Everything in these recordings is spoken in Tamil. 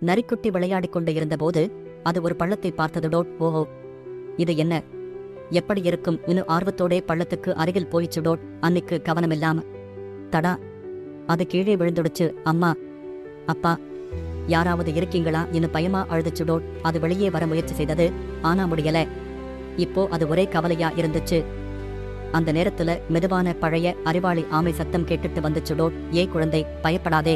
நரிக்குட்டி விளையாடிக் கொண்டு இருந்தபோது அது ஒரு பள்ளத்தை பார்த்தது. டோட், ஓஹோ, இது என்ன, எப்படி இருக்கும்? இன்னும் ஆர்வத்தோடே பள்ளத்துக்கு அருகில் போயிச்சு. டோட் அன்னைக்கு கவனமில்லாம தடா, அது கீழே விழுந்துடுச்சு. அம்மா, அப்பா, யாராவது இருக்கீங்களா? இன்னும் பயமா அழுதுச்சு. டோட் அது வெளியே வர முயற்சி செய்தது, ஆனா முடியல. இப்போ அது ஒரே கவலையா இருந்துச்சு. அந்த நேரத்துல மெதுவான பழைய அறிவாளி ஆமை சத்தம் கேட்டுட்டு வந்துச்சு. டோட், ஏய் குழந்தை, பயப்படாதே,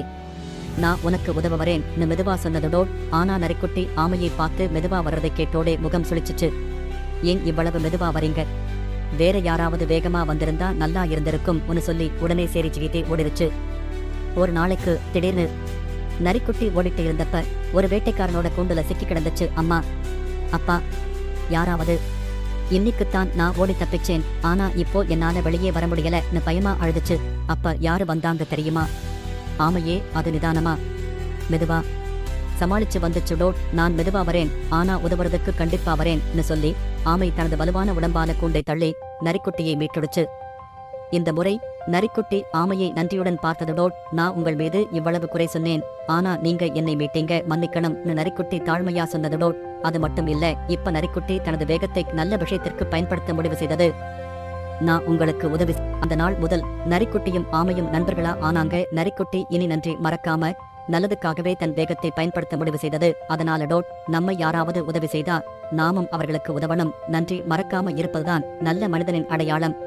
நான் உனக்கு உதவ வரேன் மெதுவா சொன்னது. டோட் ஆனா நரிக்குட்டி ஆமையை பார்த்து மெதுவா வர்றதை கேட்டோடே முகம் சுழிச்சுச்சு. ஏன் இவ்வளவு மெதுவா வரீங்க? வேற யாராவது வேகமா வந்திருந்தா நல்லா இருந்திருக்கும் உன்னு சொல்லி உடனே சேரிச்சுக்கிட்டே ஓடிருச்சு. ஒரு நாளைக்கு திடீர்னு நரிக்குட்டி ஓடிட்டு இருந்தப்ப ஒரு வேட்டைக்காரனோட கூண்டுல சிக்கி கிடந்துச்சு. அம்மா, அப்பா, யாராவது, இன்னைக்குத்தான் நான் ஓடி தப்பிச்சேன், ஆனா இப்போ என்னால வெளியே வர முடியலன்னு பயமா அழுதுச்சு. அப்ப யாரு வந்தாங்க தெரியுமா? ஆமையே அது நிதானமா மெதுவா சமாளிச்சு வந்துச்சு. டோட் நான் மெதுவா வரேன், ஆனா உதவுறதுக்கு கண்டிப்பா வரேன்னு சொல்லி ஆமை தனது வலுவான உடம்பான கூண்டை தள்ளி நரிக்குட்டியை மீட்டெடுச்சு. இந்த முறை நரிக்குட்டி ஆமையை நன்றியுடன் பார்த்தது. டோட் நான் உங்கள் மீது இவ்வளவு குறை சொன்னேன், ஆனா நீங்க என்னை மீட்டீங்க, மன்னிக்கணும்னு நரிக்குட்டி தாழ்மையா சொன்னது. டோட் அது மட்டும் இல்ல, இப்ப நரிக்குட்டி தனது வேகத்தை நல்ல விஷயத்திற்கு பயன்படுத்த முடிவு செய்தது. நான் உங்களுக்கு உதவி. அந்த நாள் முதல் நரிக்குட்டியும் ஆமையும் நண்பர்களா ஆனாங்க. நரிக்குட்டி இனி நன்றி மறக்காம நல்லதுக்காகவே தன் வேகத்தை பயன்படுத்த முடிவு செய்தது. அதனால டோட் நம்ம யாராவது உதவி செய்தா நாமும் அவர்களுக்கு உதவணும். நன்றி மறக்காம இருப்பதுதான் நல்ல மனிதனின் அடையாளம்.